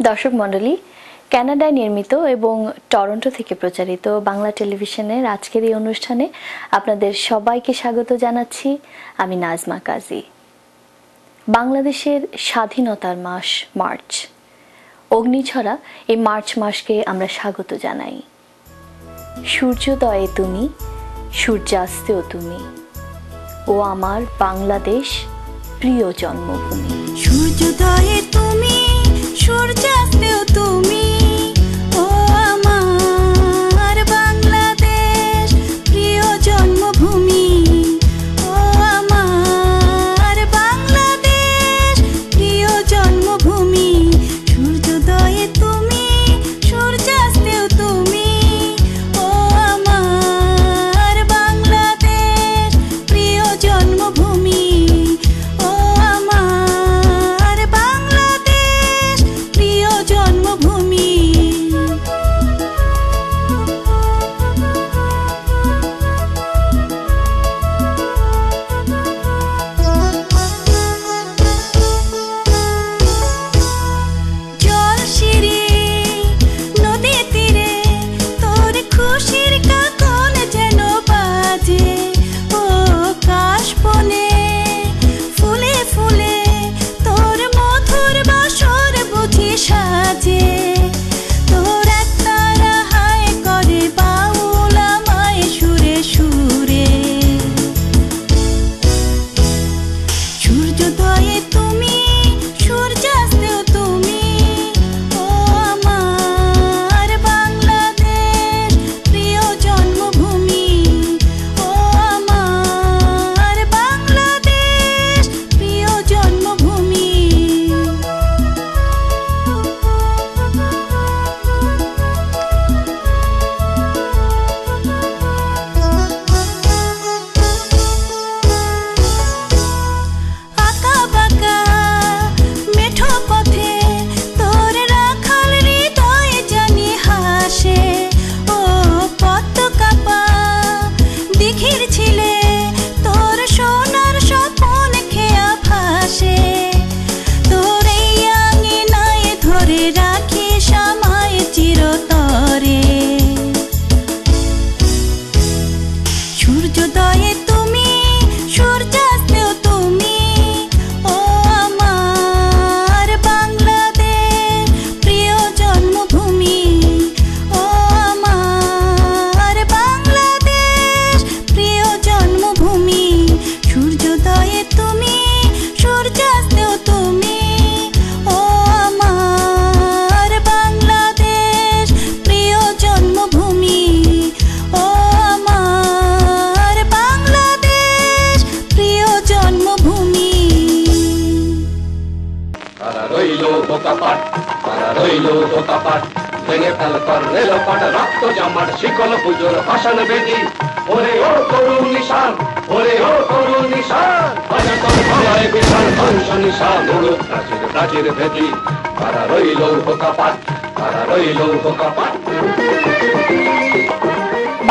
দর্শক মণ্ডলী, কানাডায় নির্মিত এবং টরন্টো থেকে প্রচারিত বাংলা টেলিভিশনের আজকের এই অনুষ্ঠানে আপনাদের সবাইকে স্বাগত জানাচ্ছি। আমি নাজমা কাজী। বাংলাদেশের স্বাধীনতার মাস মার্চ, অগ্নিঝরা এই মার্চ মাসকে আমরা স্বাগত জানাই। সূর্যোদয়ে তুমি, সূর্যাস্তেও তুমি, ও আমার বাংলাদেশ প্রিয় জন্মভূমি। সূর্যোদয়ে তুমি, সূর্যাস্তেও তুমি, ও আমার বাংলাদেশ প্রিয় জন্মভূমি। ও আমার বাংলাদেশ প্রিয় জন্মভূমি। সূর্যোদয়ে তুমি, সূর্যাস্তেও তুমি, ও আমার বাংলাদেশ প্রিয় জন্মভূমি।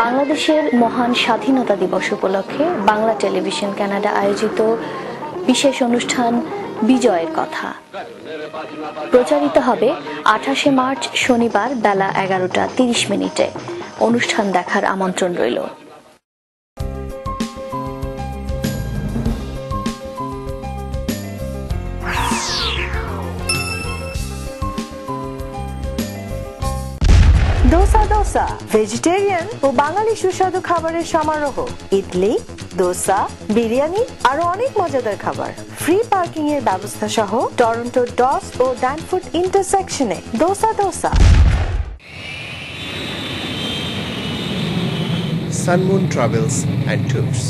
বাংলাদেশের মহান স্বাধীনতা দিবস উপলক্ষে বাংলা টেলিভিশন কানাডা আয়োজিত বিশেষ অনুষ্ঠান বিজয়ের কথা প্রচারিত হবে 28শে মার্চ শনিবার বেলা 11:30। অনুষ্ঠান দেখার আমন্ত্রণ রইল। দোসা দোসা ভেজিটেরিয়ান ও বাঙালি সুস্বাদু খাবারের সমারোহ। ইডলি, দোসা, বিরিয়ানি আরো অনেক মজাদার খাবার। ফ্রি পার্কিং এর ব্যবস্থা সহ টরন্টো ডস ও ড্যানফোর্ড ইন্টারসেকশনে Dosa Dosa. Sunmoon travels and tours,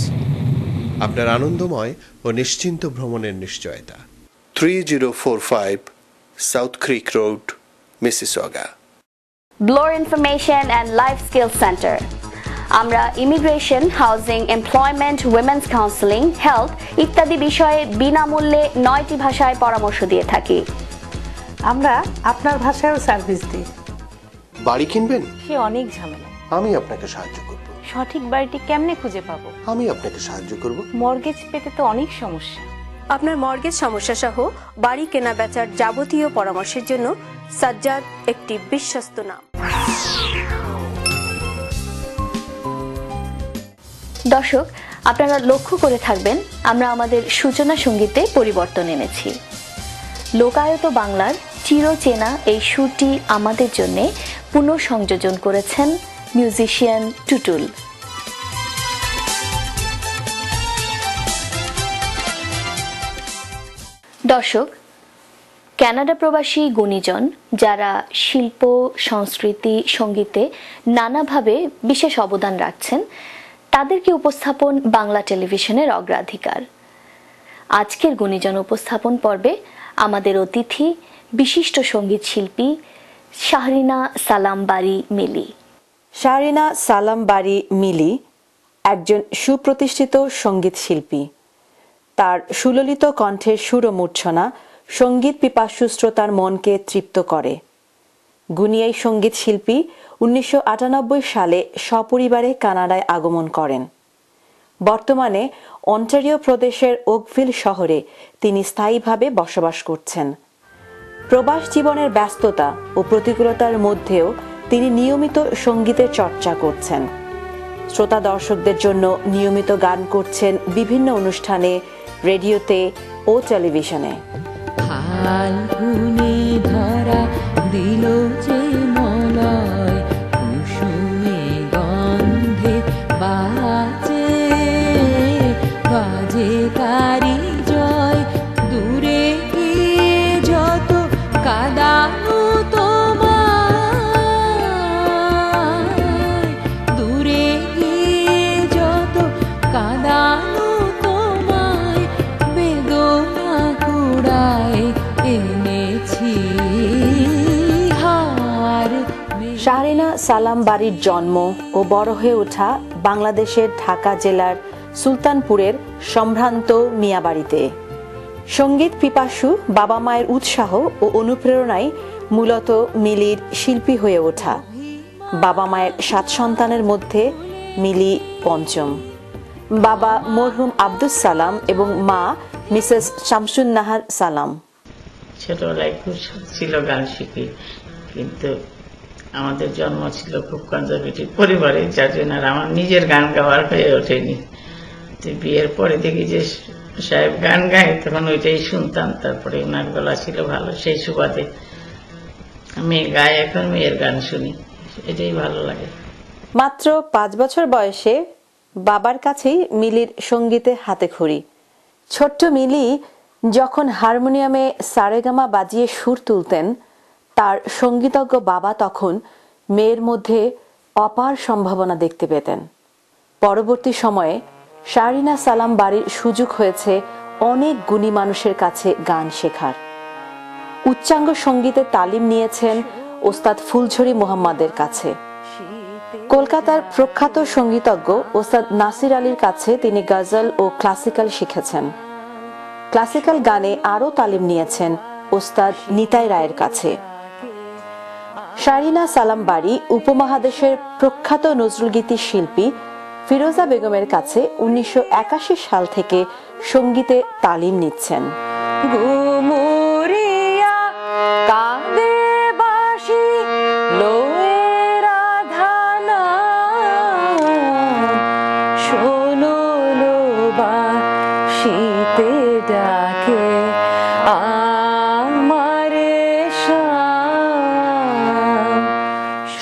আপনার আনন্দময় ও নিশ্চিন্ত ভ্রমণের নিশ্চয়তা। 3045 south creek road, Mississauga. Bloor information and life skill centre. আমরা immigration, housing, employment, women's counselling, health ইত্যাদি বিষয়ে বিনামূল্যে 9টি ভাষায় পরামর্শ দিয়ে থাকি। আমরা আপনার ভাষায়ও সার্ভিস দিই। বাড়ি কিনবেন? সে অনেক ঝামেলা। আমি আপনাকে সাহায্য করব। সঠিক বাড়িটি কেমনে খুঁজে পাবো? আমি আপনাকে সাহায্য করব। মর্গেজ পেতে তো অনেক সমস্যা। আপনার মর্গেজ সমস্যা সহ বাড়ি কেনা বেচার যাবতীয় পরামর্শের জন্য সাজ্জাদ একটি বিশ্বস্ত নাম। দর্শক, আপনারা লক্ষ্য করে থাকবেন আমরা আমাদের সূচনা সঙ্গীতে পরিবর্তন এনেছি। লোকায়ত বাংলার চিরচেনা এই সুরটি আমাদের জন্য পুনঃসংযোজন করেছেন মিউজিশিয়ান টুটুল। দর্শক, কানাডা প্রবাসী গুণীজন যারা শিল্প, সংস্কৃতি, সঙ্গীতে নানাভাবে বিশেষ অবদান রাখছেন, তাদেরকে উপস্থাপন বাংলা টেলিভিশনের অগ্রাধিকার। আজকের গুণীজন উপস্থাপন পর্বে আমাদের অতিথি বিশিষ্ট সঙ্গীত শিল্পী শাহরিনা সালাম বারী মিলি। শাহরিনা সালাম বারী মিলি একজন সুপ্রতিষ্ঠিত সঙ্গীত শিল্পী। তার সুললিত কণ্ঠের সুর ও মূর্ছনা সঙ্গীত পিপাসু শ্রোতার মনকে তৃপ্ত করে। গুণী এই সঙ্গীত শিল্পী 1998 সালে সপরিবারে কানাডায় আগমন করেন। বর্তমানে অন্টারিও প্রদেশের ওকভিল শহরে তিনি স্থায়ীভাবে বসবাস করছেন। প্রবাস জীবনের ব্যস্ততা ও প্রতিকূলতার মধ্যেও তিনি নিয়মিত সঙ্গীতের চর্চা করছেন। শ্রোতা দর্শকদের জন্য নিয়মিত গান করছেন বিভিন্ন অনুষ্ঠানে, রেডিওতে ও টেলিভিশনে। ফাল্গুনে ধরা দিল যে মলয়, কুসুমে গন্ধে বাজে বাজে তারি জয়, দূরে গিয়ে যত কাদানো তোমায়, দূরে গিয়ে যত কাদানো তোমায়, বেদনা কুড়ায় এনেছি হার। শাহরিনা সালাম বারীর জন্ম ও বড় হয়ে ওঠা বাংলাদেশের ঢাকা জেলার সুলতানপুরের সম্ভ্রান্ত মিয়াবাড়িতে। সঙ্গীত পিপাসু বাবা মায়ের উৎসাহ ও অনুপ্রেরণায় মূলত মিলির শিল্পী হয়ে ওঠা। বাবা মায়ের 7 সন্তানের মধ্যে মিলি পঞ্চম। বাবা মরহুম আব্দুস সালাম এবং মা মিসেস শামসুন নাহার সালাম। ছোটবেলায় খুব শখ ছিল গান শিখি, কিন্তু আমাদের জন্ম ছিল খুব কনজারভেটিভ পরিবারে, যার জন্য আর আমার নিজের গান গাওয়ার হয়ে ওঠেনি। তো বিয়ের পরে দেখি যে সাহেব গান গায়, তখন ওইটাই শুনতাম। তারপরে ওনার গলা ছিল ভালো, সেই সুবাদে মেয়ে গায়, এখন মেয়ের গান শুনি, এটাই ভালো লাগে। মাত্র 5 বছর বয়সে বাবার কাছেই মিলির সঙ্গীতে হাতেখড়ি। ছোট্ট মিলি যখন হারমোনিয়ামে সারেগামা বাজিয়ে সুর তুলতেন, তার সঙ্গীতজ্ঞ বাবা তখন মেয়ের মধ্যে অপার সম্ভাবনা দেখতে পেতেন। পরবর্তী সময়ে শাহরিনা সালাম বারীর সুযোগ হয়েছে অনেক গুণী মানুষের কাছে গান শেখার। উচ্চাঙ্গ সঙ্গীতে তালিম নিয়েছেন ওস্তাদ ফুলঝুরি মোহাম্মদের কাছে। কলকাতার প্রখ্যাত সঙ্গীতজ্ঞ ওস্তাদ নাসির আলীর কাছে তিনি গজল ও ক্লাসিক্যাল শিখেছেন। ক্লাসিক্যাল গানে আরও তালিম নিয়েছেন ওস্তাদ নিতাই রায়ের কাছে। শাহরিনা সালাম বারী উপমহাদেশের প্রখ্যাত নজরুলগীতি শিল্পী ফিরোজা বেগমের কাছে 1981 সাল থেকে সঙ্গীতে তালিম নিচ্ছেন। গুমুরিয়া কাঁদে বাঁশি লয়ে রাধানা, শোনো লো বাঁশিতে ডাকে আমারে শাম।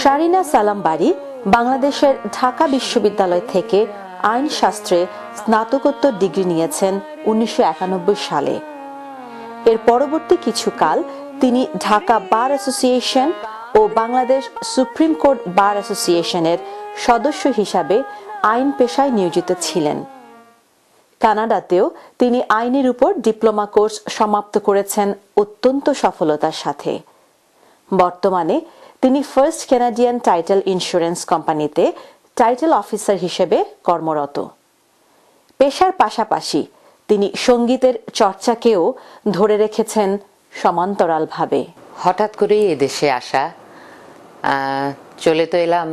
শাহরিনা সালাম বারী বাংলাদেশের ঢাকা বিশ্ববিদ্যালয় থেকে আইন শাস্ত্রে স্নাতকোত্তর ডিগ্রি নিয়েছেন 1991 সালে। এর পরবর্তী কিছুকাল তিনি ঢাকা বার অ্যাসোসিয়েশন ও বাংলাদেশ সুপ্রিম কোর্ট বার অ্যাসোসিয়েশনের সদস্য হিসাবে আইন পেশায় নিয়োজিত ছিলেন। কানাডাতেও তিনি আইনের উপর ডিপ্লোমা কোর্স সমাপ্ত করেছেন অত্যন্ত সফলতার সাথে। বর্তমানে তিনি ফার্স্ট কানাডিয়ান টাইটেল ইন্স্যুরেন্স কোম্পানিতে টাইটেল অফিসার হিসেবে কর্মরত। পেশার পাশাপাশি তিনি সঙ্গীতের চর্চাকেও ধরে রেখেছেন সমান্তরালভাবে। হঠাৎ করেই এদেশে আসা, চলে তো এলাম,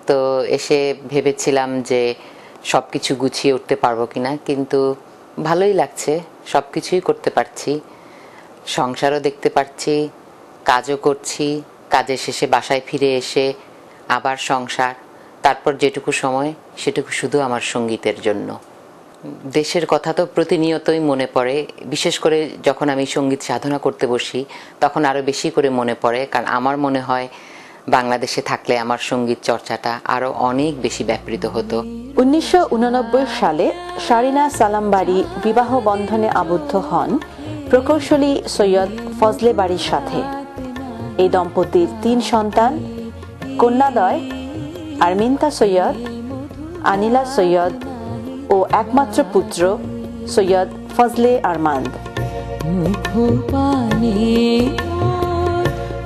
তো এসে ভেবেছিলাম যে সবকিছু গুছিয়ে উঠতে পারবো কিনা, কিন্তু ভালোই লাগছে, সবকিছুই করতে পারছি, সংসারও দেখতে পারছি, কাজও করছি, কাজের শেষে বাসায় ফিরে এসে আবার সংসার, তারপর যেটুকু সময় সেটুকু শুধু আমার সঙ্গীতের জন্য। দেশের কথা তো প্রতিনিয়তই মনে পড়ে, বিশেষ করে যখন আমি সঙ্গীত সাধনা করতে বসি তখন আরো বেশি করে মনে পড়ে, কারণ আমার মনে হয় বাংলাদেশে থাকলে আমার সঙ্গীত চর্চাটা আরো অনেক বেশি ব্যাপৃত হতো। 1989 সালে শারিনা সালাম বাড়ি বিবাহ বন্ধনে আবদ্ধ হন প্রকৌশলী সৈয়দ ফজলে বাড়ির সাথে। এই দম্পতির 3 সন্তান, কন্যাদ্বয় আরমিনতা সৈয়দ, আনিলা সৈয়দ ও একমাত্র পুত্র সৈয়দ ফজলে আরমান্দ। মুখপানে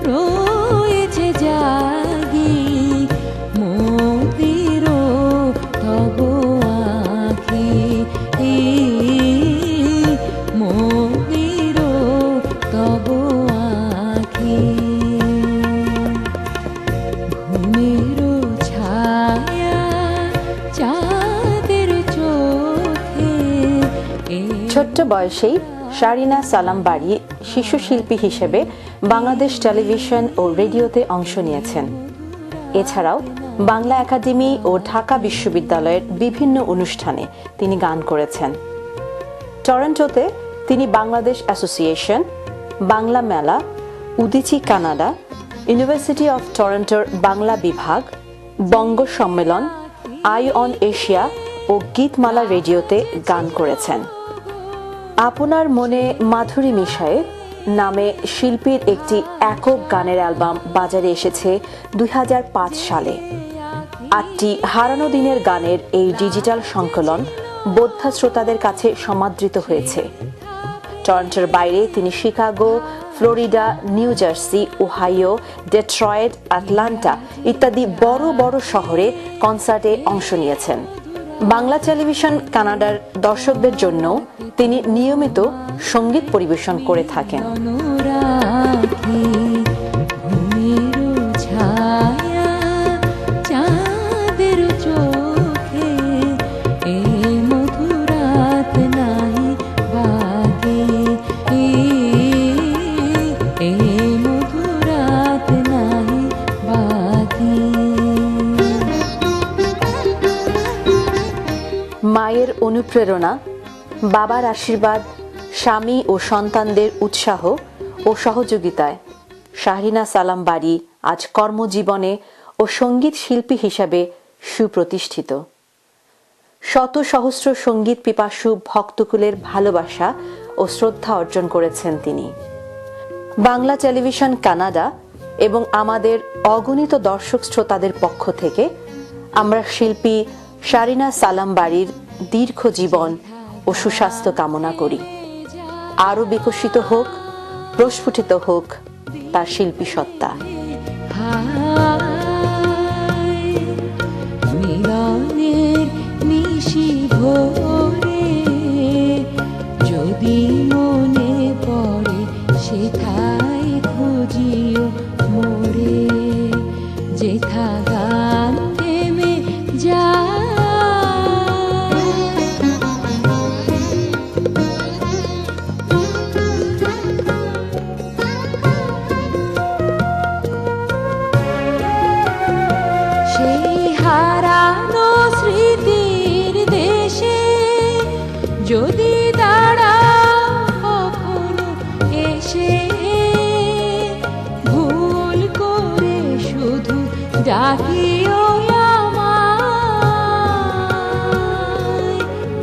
রয়েছে জাগি মোদির তব আখি, মোদির তব আখি। ঘুমের ছায়া চাঁদের চোখে। ছোট্ট বয়সেই শারিনা সালাম বাড়ি শিশু শিল্পী হিসেবে বাংলাদেশ টেলিভিশন ও রেডিওতে অংশ নিয়েছেন। এছাড়াও বাংলা একাডেমি ও ঢাকা বিশ্ববিদ্যালয়ের বিভিন্ন অনুষ্ঠানে তিনি গান করেছেন। টরন্টোতে তিনি Bangladesh association, Bangla Mela, Udichi Canada, university of টরন্টোর বাংলা বিভাগ, Banga Sammelan, eye on Asia ও গীতমালা রেডিওতে গান করেছেন। আপনার মনে মাধুরী মিশায়ে নামে শিল্পীর একটি একক গানের অ্যালবাম বাজারে এসেছে 2005 সালে। 8টি হারানো দিনের গানের এই ডিজিটাল সংকলন বোদ্ধা শ্রোতাদের কাছে সমাদৃত হয়েছে। টরন্টোর বাইরে তিনি Chicago, Florida, new jersey, Ohio, Detroit, Atlanta ইত্যাদি বড় বড় শহরে কনসার্টে অংশ নিয়েছেন। বাংলা টেলিভিশন কানাডার দর্শকদের জন্য তিনি নিয়মিত সঙ্গীত পরিবেশন করে থাকেন। মায়ের অনুপ্রেরণা, বাবার আশীর্বাদ, স্বামী ও সন্তানদের উৎসাহ ও সহযোগিতায় শারিনা সালাম বাড়ি আজ কর্মজীবনে ও সঙ্গীত শিল্পী হিসাবে সুপ্রতিষ্ঠিত। শত সহস্র সঙ্গীত পিপাসু ভক্তকুলের ভালোবাসা ও শ্রদ্ধা অর্জন করেছেন তিনি। বাংলা টেলিভিশন কানাডা এবং আমাদের অগণিত দর্শক শ্রোতাদের পক্ষ থেকে আমরা শিল্পী শারিনা সালাম বাড়ির দীর্ঘ জীবন ও সুস্বাস্থ্য কামনা করি। আরো বিকশিত হোক, প্রস্ফুটিত হোক তার শিল্পী সত্তা। মিলনের নিশি ভোরে যদি মনে পড়ে সেথায় খুঁজিও মোরে, যেথা গান থেমে যায়। যদি দাঁড়াও কখনো এসে ভুল করে শুধু ডাকিও আমায়,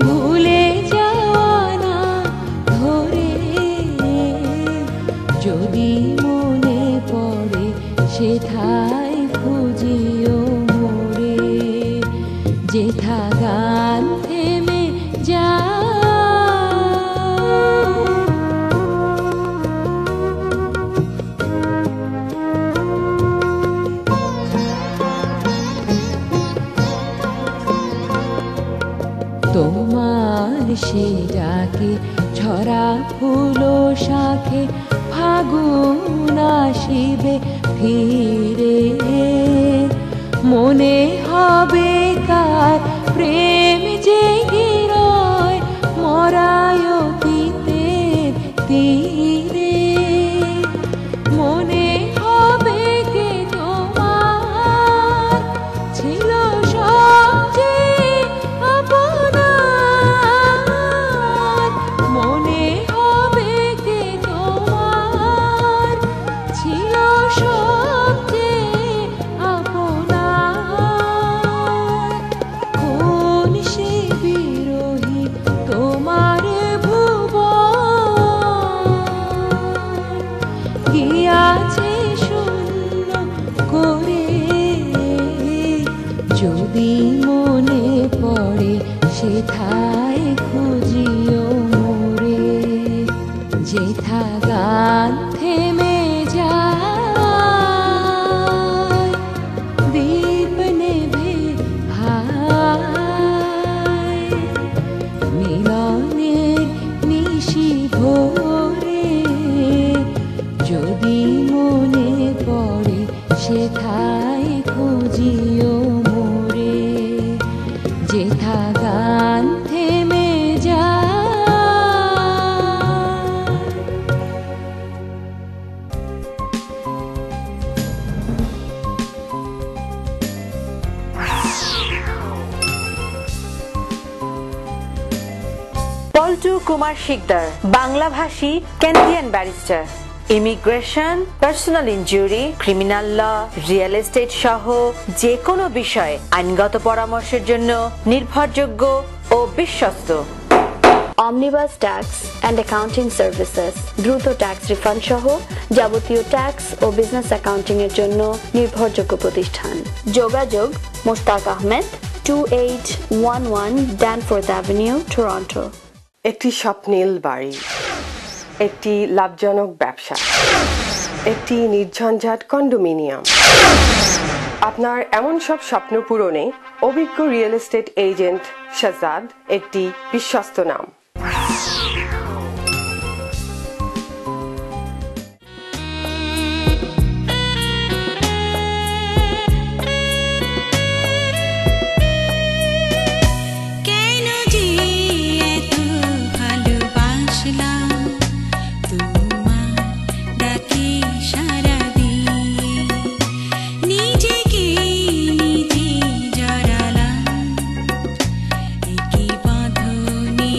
ভুলে যাওয়া না ধরে যদি মনে পড়ে সেথায় খুঁজিও মোরে, যেথা গান থেমে যায়। তোমার সে ডাকে ঝরা ফুল শাখে ফাগুন আসিবে ফিরে, মনে হবে কার প্রেম জেগে রয় মরায় অতীতের তীরে, মনে করে যদি মনে পড়ে সেথায় খুঁজিও মোরে যেথা গান থেমে যায় দীপ নেভে হায় মিলনের নিশি ভোরে যদি মনে পড়ে সেথায় খুঁজিও মোরে যেথা গান থেমে যায়। পল্টু কুমার শিকদার, বাংলাভাষী Canadian barrister, immigration, personal injury, criminal law, real estate সহ যে কোনো বিষয়ে আইনগত পরামর্শের জন্য নির্ভরযোগ্য ও বিশ্বস্ত। Omnibus tax and accounting services, দ্রুত ট্যাক্স রিফান্ড সহ যাবতীয় ট্যাক্স ও বিজনেস অ্যাকাউন্টিং এর জন্য নির্ভরযোগ্য প্রতিষ্ঠান। যোগাযোগ Moshtaq Ahmed, 2811 Danforth avenue, Toronto. একটি স্বপ্নিল বাড়ি, একটি লাভজনক ব্যবসা, একটি নির্ঝঞ্ঝাট কন্ডোমিনিয়াম। আপনার এমন সব স্বপ্ন পূরণে অভিজ্ঞ রিয়েল এস্টেট এজেন্ট শাহজাদ একটি বিশ্বস্ত নাম। কেন যে এত ভালোবাসলাম তোমার ডাকে সারা দিয়ে নিজেকে নিজে জড়ালাম একই বাঁধনে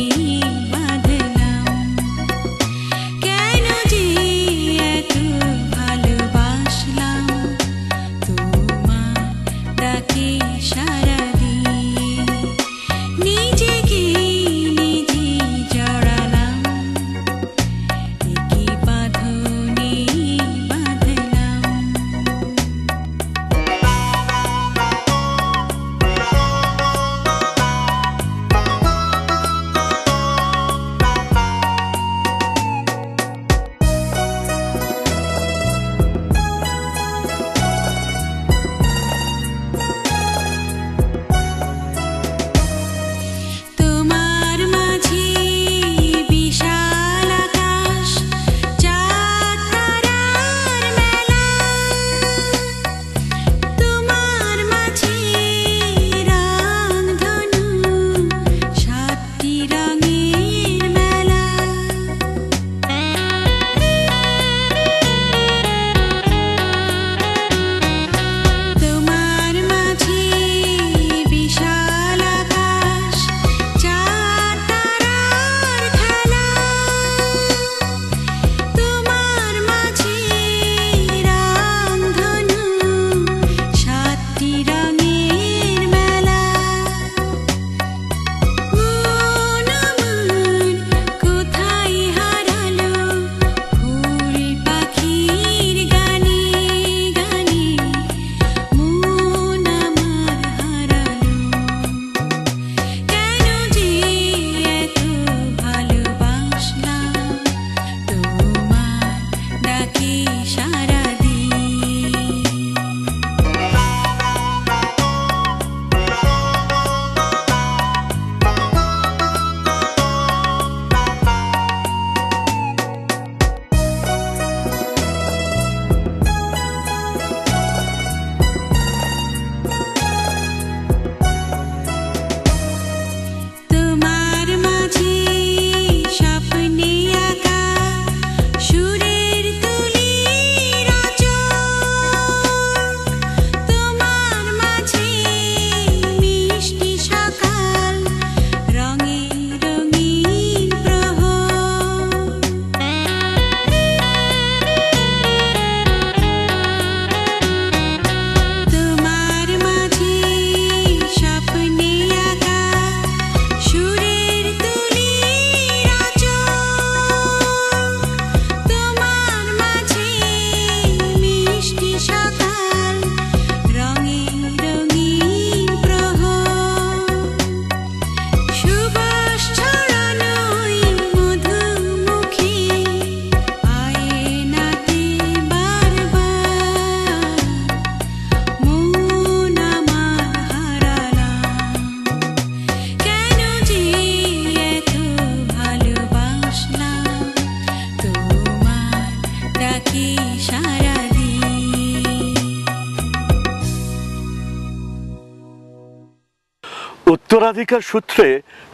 উত্তরাধিকার সূত্রে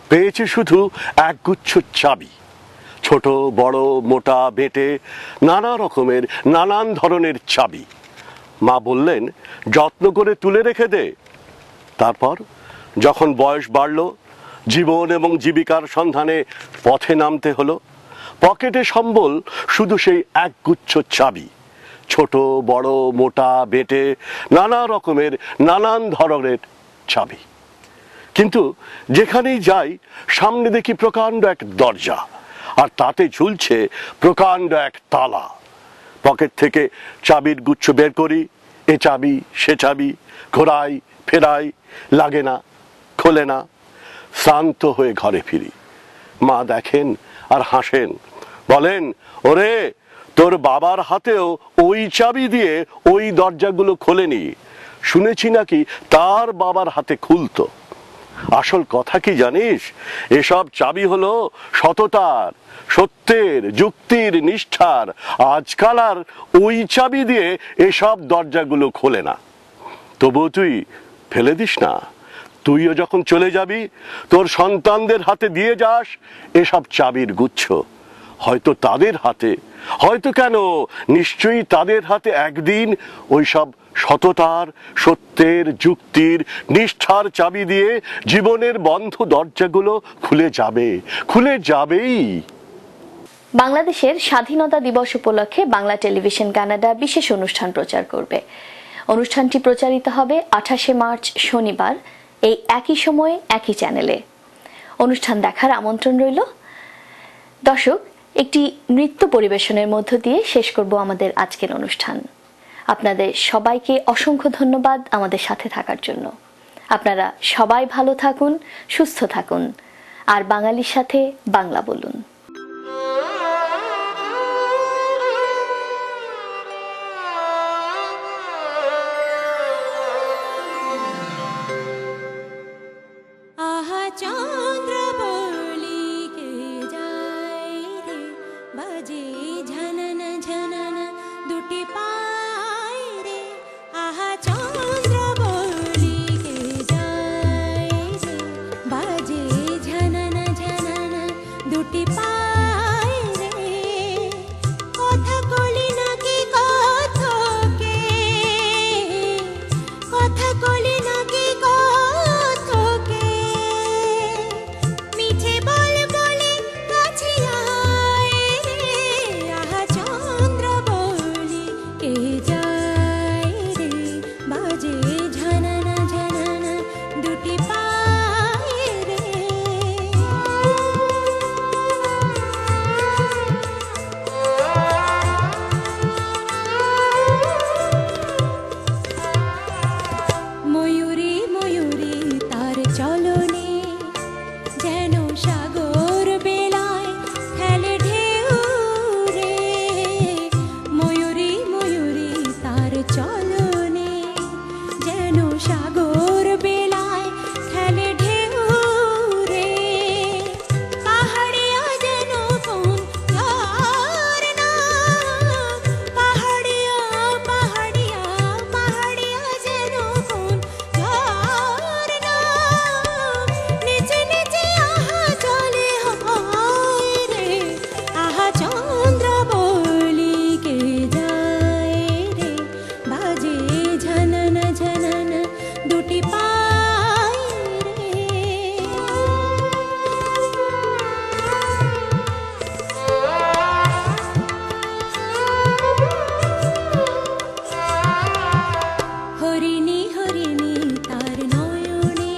পেয়েছে শুধু একগুচ্ছ চাবি, ছোট বড় মোটা বেটে নানা রকমের নানান ধরনের চাবি। মা বললেন, যত্ন করে তুলে রেখে দে। তারপর যখন বয়স বাড়ল, জীবন এবং জীবিকার সন্ধানে পথে নামতে হলো, পকেটে সম্বল শুধু সেই একগুচ্ছ চাবি, ছোট বড় মোটা বেটে নানা রকমের নানান ধরনের চাবি। কিন্তু যেখানেই যাই সামনে দেখি প্রকাণ্ড এক দরজা, আর তাতে ঝুলছে প্রকাণ্ড এক তালা। পকেট থেকে চাবির গুচ্ছ বের করি, এ চাবি সে চাবি, ঘোরাই ফেরাই, লাগে না, খোলে না। শ্রান্ত হয়ে ঘরে ফিরি। মা দেখেন আর হাসেন, বলেন, ওরে তোর বাবার হাতেও ওই চাবি দিয়ে ওই দরজাগুলো খোলেনি, শুনেছি নাকি তার বাবার হাতে খুলতো। আসল কথা কি জানিস, এসব চাবি হলো সততার, সত্যের, যুক্তির, নিষ্ঠার। আজকাল আর ওই চাবি দিয়ে এসব দরজাগুলো খোলে না। তবু তুই ফেলে দিস না, তুইও যখন চলে যাবি তোর সন্তানদের হাতে দিয়ে যাস এসব চাবির গুচ্ছ। হয়তো তাদের হাতে, হয়তো কেন নিশ্চয়ই তাদের হাতে একদিন ওইসব সততার, সত্যের, যুক্তির, নিষ্ঠার চাবি দিয়ে জীবনের বন্ধ দরজাগুলো খুলে যাবে, খুলে যাবেই। বাংলাদেশের স্বাধীনতা দিবস উপলক্ষে বাংলা টেলিভিশন কানাডা বিশেষ অনুষ্ঠান প্রচার করবে। অনুষ্ঠানটি প্রচারিত হবে 28শে মার্চ শনিবার, এই একই সময়ে একই চ্যানেলে। অনুষ্ঠান দেখার আমন্ত্রণ রইল। দর্শক, একটি নৃত্য পরিবেশনের মধ্য দিয়ে শেষ করব আমাদের আজকের অনুষ্ঠান। আপনাদের সবাইকে অসংখ্য ধন্যবাদ আমাদের সাথে থাকার জন্য। আপনারা সবাই ভালো থাকুন, সুস্থ থাকুন, আর বাঙালির সাথে বাংলা বলুন। আহা চন্দ্র বলিকে যায় রে, বাজে ঝনন ঝনন দুটি পায় রে। আহা চন্দ্র বলিকে যায় রে, বাজে ঝনন ঝনন দুটি পায় রে। কথা কলি নাকি কথকে, কথা কলি নাকি কথকে, মিঠে বল বলে কাছে আয় রে। আহা চন্দ্র বলি কে যায় রে, বাজে ঝনন ঝনন দুটি পায় রে। ময়ূরী ময়ূরী তার চলনে, যেন সাগর বেলায় খেলে ঢেউ রে। ময়ূরী ময়ূরী তার চলনে, যেন সাগর বেলায় খেলে ঢেউ রে। পাহাড়িয়া যেন কোন ঝরনা, পাহাড়িয়া পাহাড়িয়া পাহাড়িয়া যেন কোন ঝরনা। নিচে নিচে আহা চলে হয় রে। আহা চন্দ্র বলিকে যায় রে, বাজে ঝনন ঝনন দুটি পায় রে। হরিণী হরিণী তার নয়নে,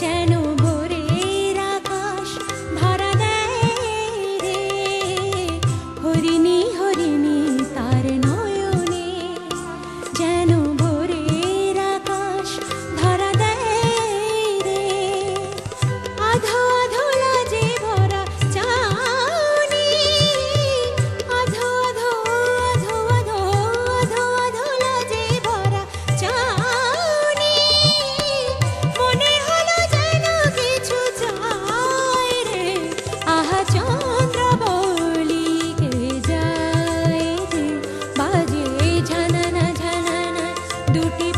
যেন ভোরের আকাশ ভরা দেয় রে। হরিণী হরিণী তার নয়নে, যেন ভোরের আকাশ ধরা দেয় রে। আধো আধো লাজে ভরা চাউনি, আধো আধো আধো আধো আধো আধো লাজে ভরা চাউনি। মনে হলো যেন কিছু চাই রে। আহা চন্দ্র বলিকে যায় রে, বাজে ঝনন ঝনন দুটি